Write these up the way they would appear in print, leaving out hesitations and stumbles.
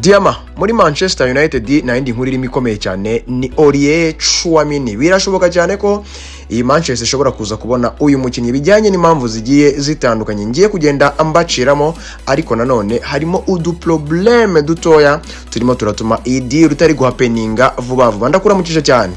Diama muri Manchester United na indi nkuru irimo ikomeye cyane ni Aurier Tchouameni. Birashoboka cyane ko iyi Manchester ishobora kuza kubona uyu mukinnyi bijyanye n'impamvu zigiye zitandukanye ngiye kugenda ambaciramo, ariko nanone harimo uduprobleme dutoya turimo turatuma iyi deal rutari guhapeninga vuba vuba. Ndakuramukije cyane,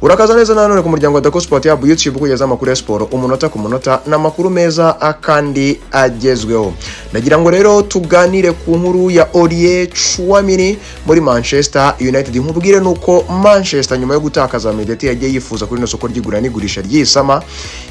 urakaza neza nanone ku muryango wa Dako Sport ya YouTube kugeza amakuru ya sport umunota ku munota n'amakuru meza akandi agezweho. Nagira ngo rero tuganire ku nkuru ya Aurier Tchouameni muri Manchester United. Nkubwire nuko Manchester nyuma yo gutakaza Mediateur yagiye yifuza kuri no soko ry'igura n'igurisha ry'isama,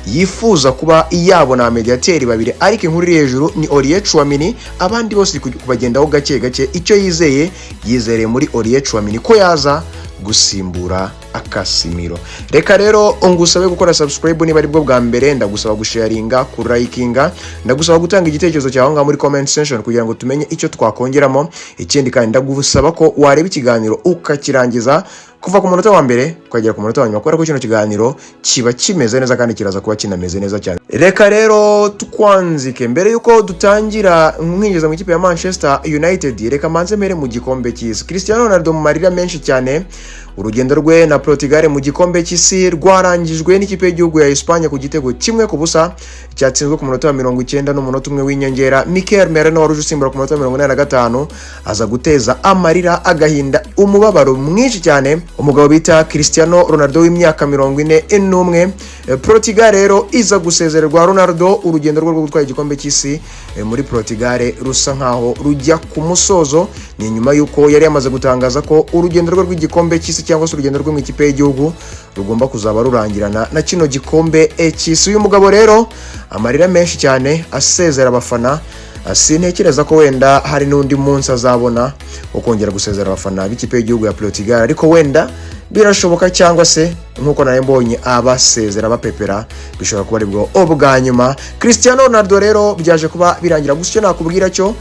yifuza kuba yabona Mediateur babiri, ariko inkuru iri hejuru ni Aurier Tchouameni. Abandi bose kubagendaho gake gake, icyo yizereye muri Aurier Tchouameni ko yaza gusimbura Casemiro. Reka rero ngusabe gukora subscribe niba ari bwo bwa mbere, ndagusaba gusharinga, kurikinga, ndagusaba gutanga igitekerezo cyawe ngaho muri comment section kugira ngo tumenye icyo twakongeramo. Ikindi kandi ndagusaba ko wareba ikiganiro ukakirangiza kuva ku munota wa mbere kugera ku munota wa nyuma, kubera ko kino kiganiro kiba kimeze neza kandi kiraza kuba kinameze neza cyane. Reka rero tukwanzike mbere yuko dutangira mwinjiza mu ikipe ya Manchester United. Reka manze mere mu gikombe cy'isi. Cristiano Ronaldo mu marira menshi cyane. Urugendo rwe na Portugal mu gikombe cy'isi rwarangijwe n'ikipe y'igihugu ya Espagne ku gitego 1-0 cyatsinzwe ku munota wa 90 n'umunota umwe w'inyongera. Mikel Merino wari usimbura ku munota wa 85 aza guteza amarira agahinda umubabaro mwinshi cyane umugabo bita Cristiano Ronaldo w'imyaka 41. Portugal rero iza gusezererwa Ronaldo. Urugendo rwo gutwara igikombe cy'isi muri Portugal rusa nkaho rujya ku musozo, ni nyuma yuko yari yamaze gutangaza ko urugendo rwe rw'igikombe cy'isi cyangwa se urugendo rwe mu ikipe y'igihugu rugomba kuzaba rurangirana na kino gikombe cy'isi. Uyu mugabo rero amarira menshi cyane asezera abafana. Sintekereza ko wenda hari n'undi munsi azabona ukongera gusezera abafana b'ikipe y'igihugu ya Portugal, ariko wenda birashoboka, cyangwa se nkuko nawe mbonye abasezera bapepera bishobora kuba aribwo ubwa nyuma. Cristiano Ronaldo rero byaje kuba birangira gusa. Nakubwira cyo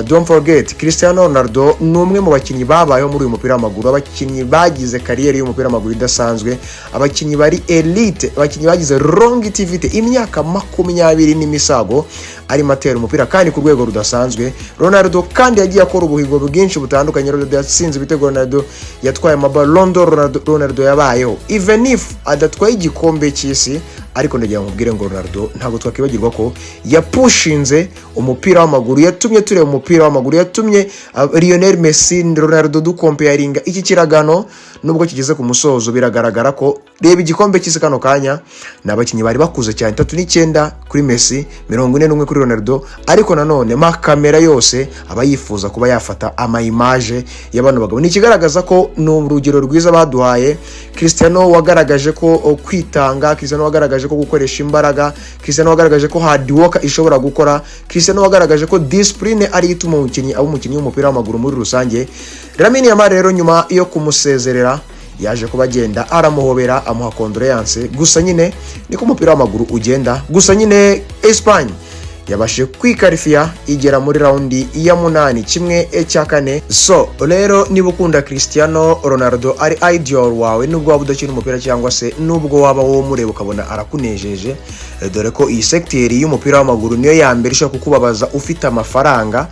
don't forget, Cristiano Ronaldo ni umwe mu bakinnyi babayeho muri uyu mupira w'amaguru, abakinnyi bagize kariyeri y'umupira w'amaguru idasanzwe, abakinnyi bari elite, abakinnyi bagize longevity imyaka 20 n'imisago arimo atera umupira kandi ku rwego rudasanzwe. Ronaldo kandi yagiye akora ubuhigo bwinshi butandukanye. Ronaldo yatsinze ibitego, Ronaldo yatwaye Ballon d'Or, Ronaldo yabayeho even if adatwaye igikombe cy'isi, ariko ndagira nkubwire ngo Ronaldo ntabwo twakibagirwa ko yapushinze umupira w'amaguru, yatumye tureba umupira w'amaguru, yatumye Lionel Messi Ronaldo dukomparinga. Iki kiragano nubwo kigeze ku musozo biragaragara ko reba igikombe cy'isi kano kanya n'abakinnyi bari bakuze cyane, 39 kuri Messi, 41 kuri Ronaldo, ariko nanone makamera yose aba yifuza kuba yafata image y'abantu bagabo. Ni kigaragaza ko no urugero rwiza baduhaye. Cristiano wagaragaje ko kwitanga, Cristiano wagaragaje ko gukoresha imbaraga, Cristiano wagaragaje ko hard work ishobora gukora, Cristiano wagaragaje ko discipline ari ituma umukinnyi w'umupira w'amaguru muri rusange. Lamine Yamal rero nyuma yo kumusezerera yaje kubagenda aramuhobera, amuha condoléance. Gusa nyine niko umupira w'amaguru ugenda. Gusa nyine Espagne yabashe kwikarifiya igera muri raundi ya 8 kimwe cya 4. So rero niba ukunda Cristiano Ronaldo ari ideal wawe, nubwo waba udakina umupira cyangwa se nubwo waba wo mureba ukabona arakunejeje, dore ko iyi secteur y'umupira w'amaguru niyo ya mbere ishaka kukubabaza ufite amafaranga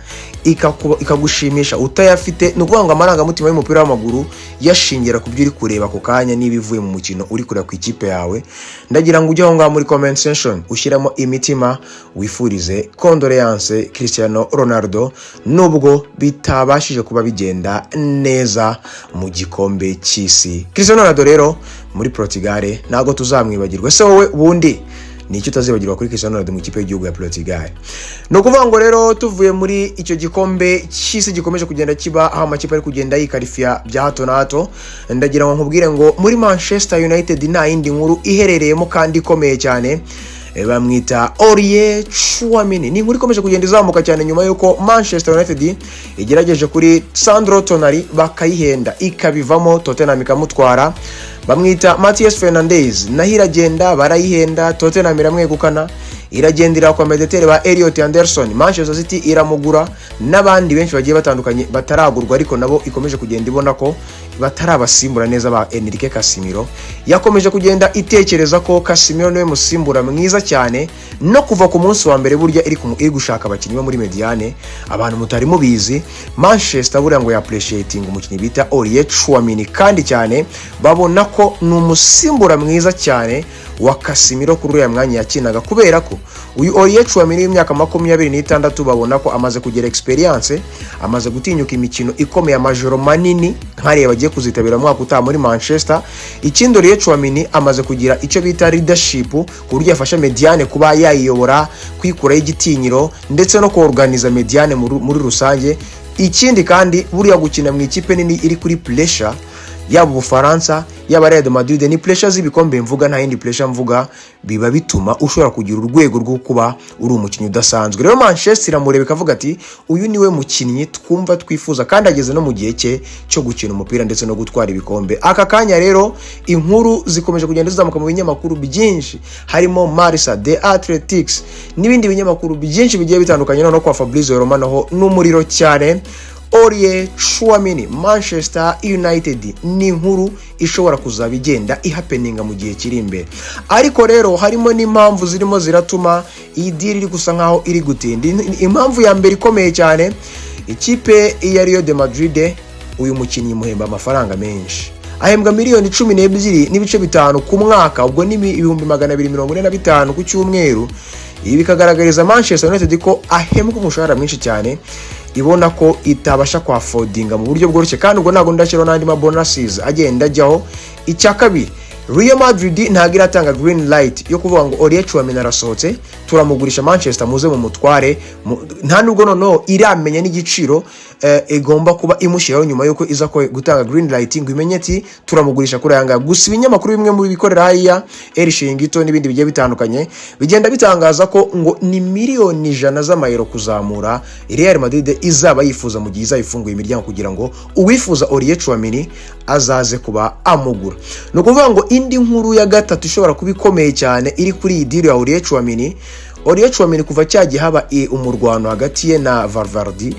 ikagushimisha utayafite. Nukuvuga ngo amarangamutima y'umupira w'amaguru yashingira ku byo uri kureba ako kanya niba ivuye mu mukino uri kureba ku ikipe yawe. Ndagira ngo ujye aho ngaho muri comment section ushyiramo imitima wifurize condoléance Cristiano Ronaldo nubwo bitabashije kuba bigenda neza mu gikombe cy'isi. Cristiano Ronaldo rero muri Portugal ntago tuzamwibagirwa. Se wowe ubundi ni icyo utazibagirwa kuri Cristiano Ronaldo mu ikipe y'igihugu ya Portugal? No kuvuga ngo rero tuvuye muri icyo gikombe cy'isi gikomeje kugenda kiba aho amakipe ari kugenda yikarifiya bya hato na hato, ndagira ngo nkubwire ngo muri Manchester United nta yindi nkuru iherereyemo kandi ikomeye cyane, bamwita Aurier Tchouameni. Ni nkuru ikomeje kugenda izamuka cyane nyuma yuko Manchester United igerageje kuri Sandro Tonali bakayihenda ikabivamo, Tottenham ikamutwara. Bamwita Matheus Fernandes naho iragenda barayihenda, Tottenham iramwegukana iragendera kwa mediateur ba Elliot Anderson. Manchester City iramugura n'abandi benshi bagiye batandukanye bataragurwa ariko nabo ikomeje kugenda ibona ko batarabasimbura neza ba Enrique Casemiro. Yakomeje kugenda itekereza ko Casemiro niwe musimbura mwiza cyane, no kuva ku munsi wa mbere burya iri gushaka abakinnyi bo muri mediane. Abantu mutari mubizi, Manchester burya ngo appreciating umukinnyi bita Aurier Chouameni kandi cyane babona ko ni umusimbura mwiza cyane wa Casemiro kuri uyu mwanya yakinaga, kubera ko uyu Aurier Chouameni w'imyaka 26 babona ko amaze kugera experience, amaze gutinyuka imikino ikomeye amajoro manini nkariye bagiye kuzitabira mwaka utaha muri Manchester. Ikindi Aurier Chouameni amaze kugira icyo bita leadership ku buryo yafasha mediane kuba yayiyobora, kwikura y'igitinyiro ndetse no kuorganiza mediane muri rusange. Ikindi kandi buriya gukina mu ikipe nini iri kuri pressure yaba Ubufaransa yaba Real Madrid ni pressure z'ibikombe mvuga, nta yindi pressure mvuga, biba bituma ushobora kugira urwego rwo kuba uri umukinnyi udasanzwe. Rero Manchester iramureba ikavuga ati uyu niwe mukinnyi twumva twifuza kandi ageze no mu gihe cye cyo gukina umupira ndetse no gutwara ibikombe. Aka kanya rero inkuru zikomeje kugenda zizamuka mu binyamakuru byinshi, harimo Marca, The Athletics n'ibindi binyamakuru byinshi bigiye bitandukanye. No kwa Fabrizio Romano ho n'umuriro cyane. Aurier Chouameni Manchester United ni inkuru ishobora kuzaba igenda ihappeninga mu gihe kiri imbere, ariko rero harimo n'impamvu zirimo ziratuma iyi deal iri gusa nkaho iri gutinda. Impamvu ya mbere ikomeye cyane, ikipe ya Real de Madrid uyu mukinnyi muhemba amafaranga menshi, ahembwa miliyoni 12.5 ku mwaka, ubwo ni 245 ku cyumweru. Ibi bikagaragariza Manchester United ko ahembwa umushahara mwinshi cyane, ibona ko itabasha kwa affordinga mu buryo bworoshye, kandi ubwo ntago ndashiro n'andi ma bonuses agenda ajyaho. Icya kabiri, Real Madrid ntago iratanga green light yo kuvuga ngo Aurier Chouameni arasohotse turamugurisha Manchester muze mu mutware, nta nubwo noneho iramenya n'igiciro igomba kuba imushyiraho nyuma yuko iza gutanga green light ngo imenye ati turamugurisha kuri aya ngaya. Gusa ibinyamakuru bimwe mu bikorera hariya El Chiringuito n'ibindi bigiye bitandukanye bigenda bitangaza ko ngo ni miliyoni 100 z'amayero kuzamura Real Madrid izaba yifuza mu gihe izayifunguye imiryango kugira ngo uwifuza Aurier Chouameni azaze kuba amugura. No kuvuga ngo indi nkuru ya gatatu ishobora kubikomeye cyane iri kuri iyi deal ya Aurier Chouameni. Aurier Chouameni kuva cyagiye haba umurwano hagati ye na Valverde,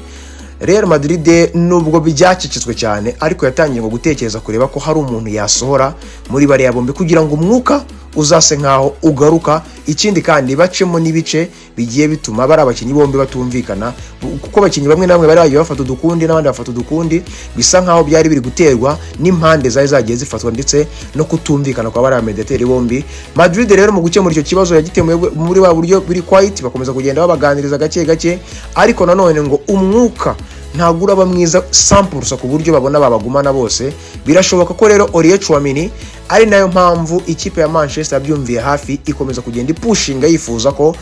Real Madrid nubwo byacicitswe cyane ariko yatangiye ngo gutekereza kureba ko hari umuntu yasohora muri bari yabombe kugira ngo umwuka uzase nkaho ugaruka. Ikindi kandi bacemo n'ibice bigiye bituma bari abakinnyi bombi batumvikana, kuko abakinnyi bamwe namwe bari bagiye bafata udukundi n'abandi bafata udukundi, bisa nkaho byari biri guterwa n'impande zagiye zifatwa ndetse no kutumvikana kwa bari mediateur bombi. Madrid rero mu gukemura icyo kibazo yagitemuye muri ba buryo biri quiet, bakomeza kugenda babaganiriza gake gake, ariko nanone ngo umwuka ntago uraba mwiza 100% ku buryo babona babagumana bose. Birashoboka ko rero Aurier Chouameni ari nayo mpamvu ikipe ya Manchester byumviye hafi ikomeza kugenda ipushinga yifuza ko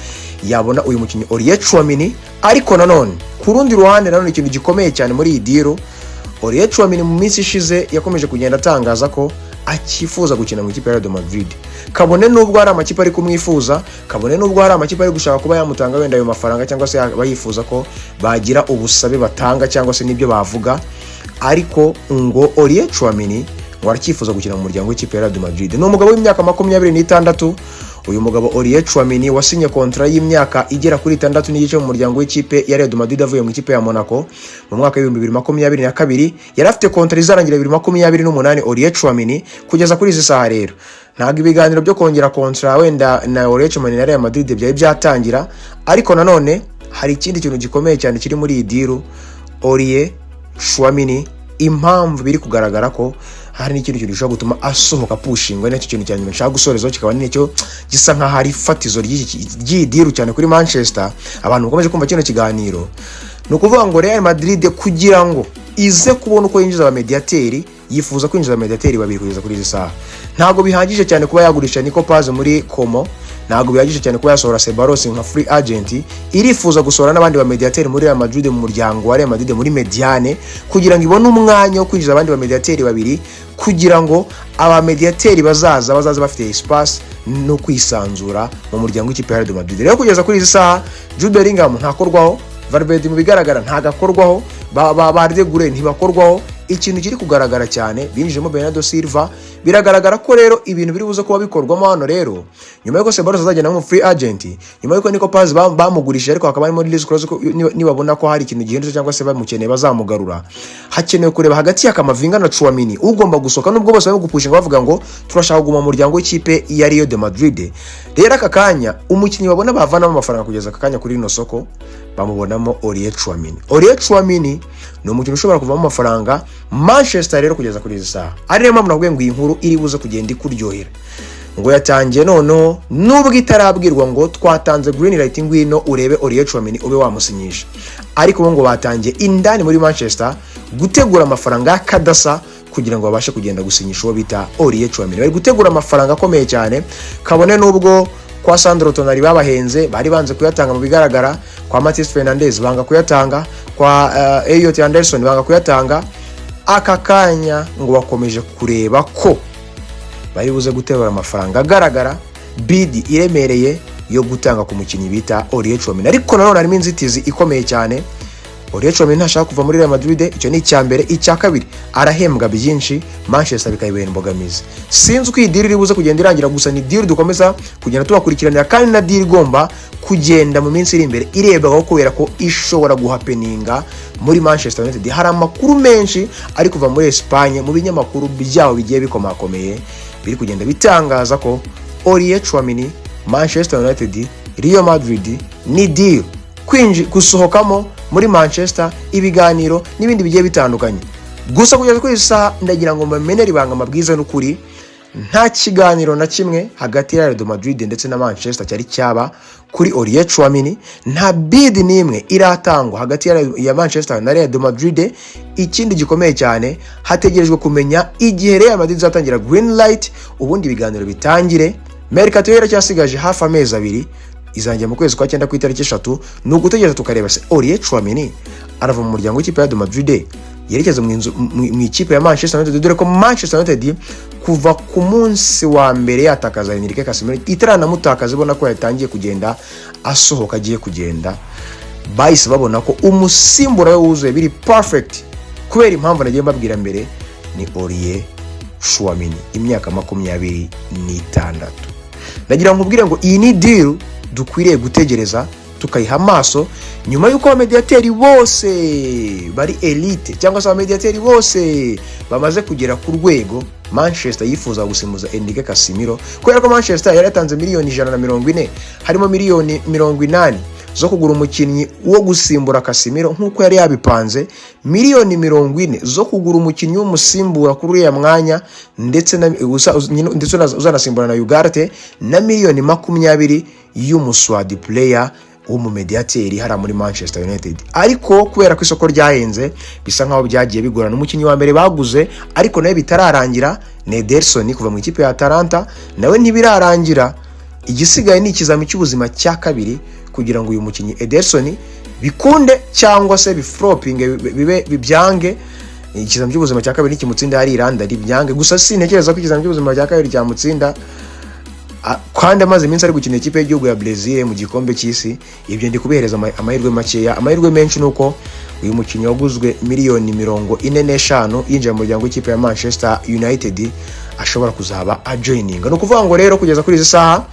yabona uyu mukinnyi Aurier Chouameni. Ariko nanone ku rundi ruhande nanone ikintu gikomeye cyane muri iyi deal, Aurier Chouameni mu minsi ishize yakomeje kugenda atangaza ko akifuza gukina mu ikipe ya Real Madrid. Kabone nubwo hari amakipe ari kumwifuza, kabone nubwo hari amakipe ari gushaka kuba yamutanga wenda ayo mafaranga cyangwa se bayifuza ko bagira ubusabe batanga cyangwa se nibyo bavuga, ariko ngo Aurier Chouameni warakifuza gukina mu muryango w'ikipe ya Real Madrid. Ni umugabo w'imyaka 26. Uyu mugabo Aurier Chouameni wasinye kontra y'imyaka igera kuri 6 n'igice mu muryango w'ikipe ya Real Madrid avuye mu ikipe ya Monaco mu mwaka wa 2022. Yari afite kontra izarangira 2028 Aurier Chouameni kugeza kuri izi saha. Rero ntago ibiganiro byo kongera kontra wenda na Aurier Chouameni na Real Madrid byari byatangira, ariko nanone hari ikindi kintu gikomeye cyane kiri muri iyi deal. Aurier Chouameni impamvu biri kugaragara ko hari n'ikintu gishobora gutuma asohoka pushingwa, n'icyo kintu cyane nshaka gusorezaho kikaba n'icyo gisa nka hari fatizo ry'iyi deal cyane kuri Manchester. Abantu bakomeje kumva kino kiganiro, no kuvuga ngo Real Madrid kugira ngo ize kubona uko yinjiza abamediateri, yifuza kwinjiza abamediateri babiri kugeza kuri izi saha. Ntago bihagije cyane kuba yagurisha Nico Paz muri Como, ntago bihagije cyane kuba yasohora Ceballos nka free agent. Irifuza gusohora n'abandi bamediateri muri Real Madrid mu muryango wa Real Madrid muri mediane kugira ngo ibone umwanya wo kwinjiza abandi bamediateri babiri, kugira ngo abamediateri bazaza bafite espace no kwisanzura mu muryango w'ikipe ya Real Madrid. Rero kugeza kuri izi saha Jude Bellingham ntakorwaho, Valverde mu bigaragara ntagakorwaho, Barde Gure ntibakorwaho. ikintu kiri kugaragara cyane binjijemo Bernardo Silva. Biragaragara ko rero ibintu biri buze kuba bikorwamo hano rero nyuma yuko Ceballos azagenda mu free agent, nyuma yuko Nico Paz bamugurishije ariko hakaba harimo release clause nibabona ko hari ikintu gihindutse cyangwa se bamukeneye bazamugarura. Hakenewe kureba hagati ya Kamavinga na Tchouaméni ugomba gusoka, nubwo bose bari gupushinga bavuga ngo turashaka kuguma mu muryango w'ikipe ya Real de Madrid. Rero aka kanya umukinnyi babona bavanamo amafaranga kugeza aka kanya kuri rino soko bamubonamo Aurelien Tchouaméni. Aurelien Tchouaméni ni umukino ushobora kuvamo amafaranga Manchester rero kugeza kuri izi saha. Ari rero mpamvu navuga ngo iyi nkuru iri buze kugenda ikuryohera. Ngo yatangiye noneho nubwo itarabwirwa ngo twatanze green light ngwino urebe Aurelien Tchouaméni ube wamusinyisha, ariko ngo batangiye indani muri Manchester gutegura amafaranga kadasa kugira ngo babashe kugenda gusinyisha uwo bita Aurelien Tchouaméni. Bari gutegura amafaranga akomeye cyane, kabone nubwo kwa Sandro Tonali babahenze bari banze kuyatanga mu bigaragara, kwa Matheus Fernandes banga kuyatanga, kwa Elliot Anderson banga kuyatanga. Aka kanya ngo bakomeje kureba ko bari buze guterura amafaranga agaragara, bid iremereye yo gutanga ku mukinnyi bita Aurelien Tchouaméni. Ariko nanone harimo inzitizi ikomeye cyane. Aurelien Tchouaméni ntashaka kuva muri Real Madrid, icyo ni icya mbere. Icya kabiri arahembwa byinshi, Manchester bikayibera imbogamizi. Sinzi uko iyi deal iri buze kugenda irangira, gusa ni deal dukomeza kugenda tubakurikiranira, kandi na deal igomba kugenda mu minsi iri imbere irebwa kubera ko ishobora guhapeninga muri Manchester United. Hari amakuru menshi ari kuva muri Espagne mu binyamakuru byaho bigiye bikomakomeye biri kugenda bitangaza ko Aurelien Tchouaméni, Manchester United, Real Madrid ni deal gusohokamo muri Manchester, ibiganiro n'ibindi bigiye bitandukanye. Gusa kugeza kuri isa ndagira ngo mbamenere ibanga mabwiza n'ukuri, nta kiganiro na kimwe hagati ya Real de Madrid ndetse na Manchester cyari cyaba kuri Aurelien Tchouaméni. Nta bid nimwe iratangwa hagati ya Manchester na Real de Madrid. Ikindi gikomeye cyane, hategerejwe kumenya igihe Real Madrid zatangira green light ubundi ibiganiro bitangire. Mercato yera cyasigaje hafi amezi 2, izangiye mu kwezi kwa 9 ku itariki 3. Nugutegereza tukareba se Aurelien Tchouaméni arava mu muryango w'ikipe ya Real de Madrid yerekeza mu ikipe ya Manchester United, dore ko Manchester United kuva ku munsi wa mbere yatakaza Enrique Casemiro itaranamutakaza, ibona ko yatangiye kugenda asohoka agiye kugenda, bahise babona ko umusimbura we wuzuye biri perfect. Kubera impamvu nagiye mbabwira mbere, ni Aurelien Tchouaméni, imyaka 26. Nagira nkubwire ngo iyi ni deal dukwiriye gutegereza tukayiha amaso, nyuma yuko abamediateri bose bari elite cyangwa se abamediateri bose bamaze kugera ku rwego Manchester yifuza gusimuza Enrique Casemiro. Kubera ko Manchester yari yatanze miliyoni 140, harimo miliyoni 80 zo kugura umukinnyi wo gusimbura Casemiro nkuko yari yabipanze, miliyoni 40 zo kugura umukinnyi w'umusimbura kuri ya mwanya ndetse uzanasimbura na Ugarte, na miliyoni 20 y'umuswadi player w'umumediateri hara muri Manchester United. Ariko kubera ko isoko ryahenze bisa nkaho byagiye bigorana. Umukinnyi wa mbere baguze ariko nawe bitararangira, Ederson kuva mu ikipe ya Atalanta, nawe ntibirarangira. Igisigaye ni ikizami cy'ubuzima cya kabiri kugira ngo uyu mukinnyi Ederson bikunde cyangwa se bifloping bibyange. Ikizami cy'ubuzima cya kabiri nikimutsinda hari Iranda ribyange, gusa sintekereza ko ikizami cy'ubuzima cya kabiri cyamutsinda kandi amaze iminsi ari gukina ikipe y'igihugu ya Brazil mu gikombe cy'isi. Ibyo ndi kubihereza amahirwe makeya. Amahirwe menshi nuko uyu mukinnyi waguzwe miliyoni 45 yinjira mu muryango w'ikipe ya Manchester United ashobora kuzaba ajoininga. No kuvuga ngo rero kugeza kuri izi saha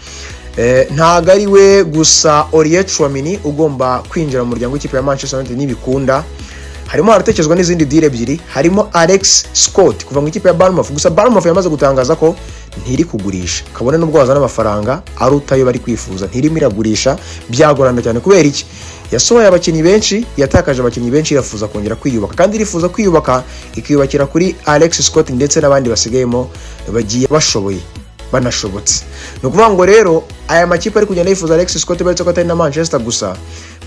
ntago ari we gusa Aurelien Tchouaméni ugomba kwinjira mu muryango w'ikipe ya Manchester United n'ibikunda. Harimo haratekerezwa n'izindi deal ebyiri, harimo Alex Scott kuva mu ikipe ya Bournemouth. Gusa Bournemouth yamaze gutangaza ko ntiri kugurisha, kabone nubwo wazana amafaranga arutayo bari kwifuza, ntirimo iragurisha. Byagorana cyane kubera iki? Yasohoye abakinnyi benshi, yatakaje abakinnyi benshi, irafuza kongera kwiyubaka, kandi irifuza kwiyubaka ikiyubakira kuri Alex Scott ndetse n'abandi basigayemo bagiye bashoboye banashobotse. No kuvuga ngo rero aya makipe ari kugenda yifuza Alex Scott baretse ko atari na Manchester gusa,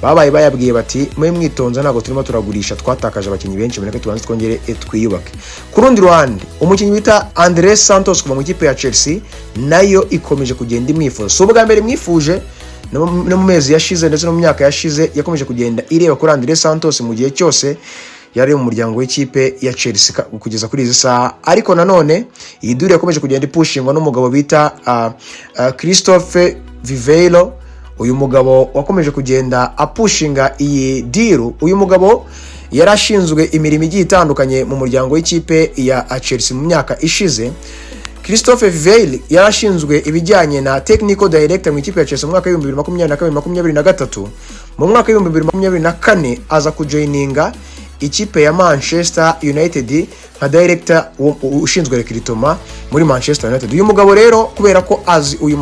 babaye bayabwiye bati mwe mwitonze ntago turimo turagurisha, twatakaje abakinnyi benshi, meneke tubanze twongere twiyubake. Ku rundi ruhande umukinnyi bita Andres Santos kuva mu ikipe ya Chelsea nayo ikomeje kugenda imwifuza. So ubwa mbere mwifuje no mu mezi yashize ndetse no mu myaka yashize yakomeje kugenda ireba kuri Andres Santos mu gihe cyose yari mu muryango w'ikipe ya Chelsea kugeza kuri izi saha. Ariko nanone iyi dure yakomeje kugenda ipushingwa n'umugabo bita Christophe Viveiro. Uyu mugabo wakomeje kugenda apushinga iyi deal. Uyu mugabo yarashinzwe imirimo igiye itandukanye mu muryango w'ikipe ya Chelsea mu myaka ishize. Christophe Vieille yarashinzwe ibijyanye na technical director mu ikipe ya Chelsea mu mwaka wa 2022-2023. Mu mwaka wa 2024 aza kujoininga ikipe ya Manchester United nka director ushinzwe recruitment muri Manchester United. Uyu mugabo rero kubera ko azi uyu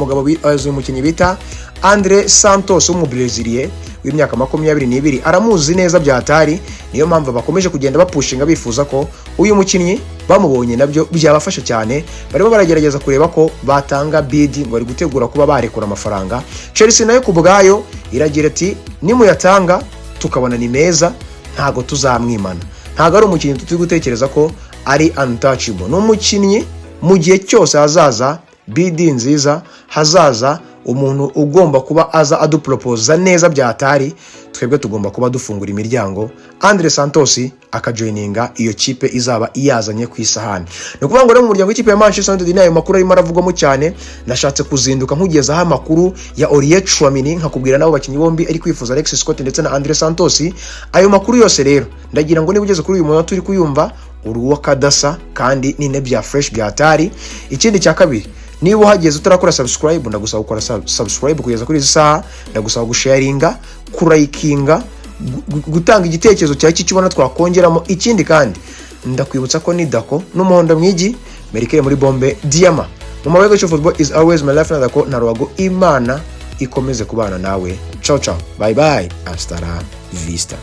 mukinnyi bita Andre Santos w'umubrazilian w'imyaka 22 aramuzi neza byatari, niyo mpamvu bakomeje kugenda bapushinga bifuza ko uyu mukinnyi bamubonye nabyo byabafasha cyane. Barimo baragerageza kureba ko batanga bid ngo bari gutegura kuba barekura amafaranga. Chelsea nayo kubgayo iragira ati nimuyatanga tukabona ni meza ntago tuzamwimana. Ntago ari umukinnyi turi gutekereza ko ari untouchable. No mukinnyi mu gihe cyose hazaza bid nziza, hazaza umuntu ugomba kuba aza adupropose neza byatari, twebwe tugomba kuba dufungura imiryango. Andre Santos akajoininga iyo kipe izaba iyazanye ku isahani. No kuvuga ngo rero mu muryango w'ikipe ya Manchester United nayo makuru arimo aravugwamo cyane. Nashatse kuzinduka nkugezaho amakuru ya Aurier Tchouameni nkakubwira nabo bakinyi bombi ari kwifuza Alexis Scott ndetse na Andre Santos. Ayo makuru yose rero ndagira ngo niba ugeze kuri uyu munota turi kuyumva uruwa kadasa kandi nine bya fresh byatari. Ikindi cya kabiri, niba uhageze utarakora subscribe ndagusaba gukora subscribe kugeza kuri izi saha, ndagusaba gusharinga, kurayikinga, gutanga igitekerezo cyawe cy'ikibona twakongeramo. Ikindi kandi ndakwibutsa ko ni Dako n'umuhondo mwigi Merikere muri bombe Diama. Mu mabega cyo football is always my life, na Dako na Rubago. Imana ikomeze kubana nawe. Ciao ciao, bye bye, hasta la vista.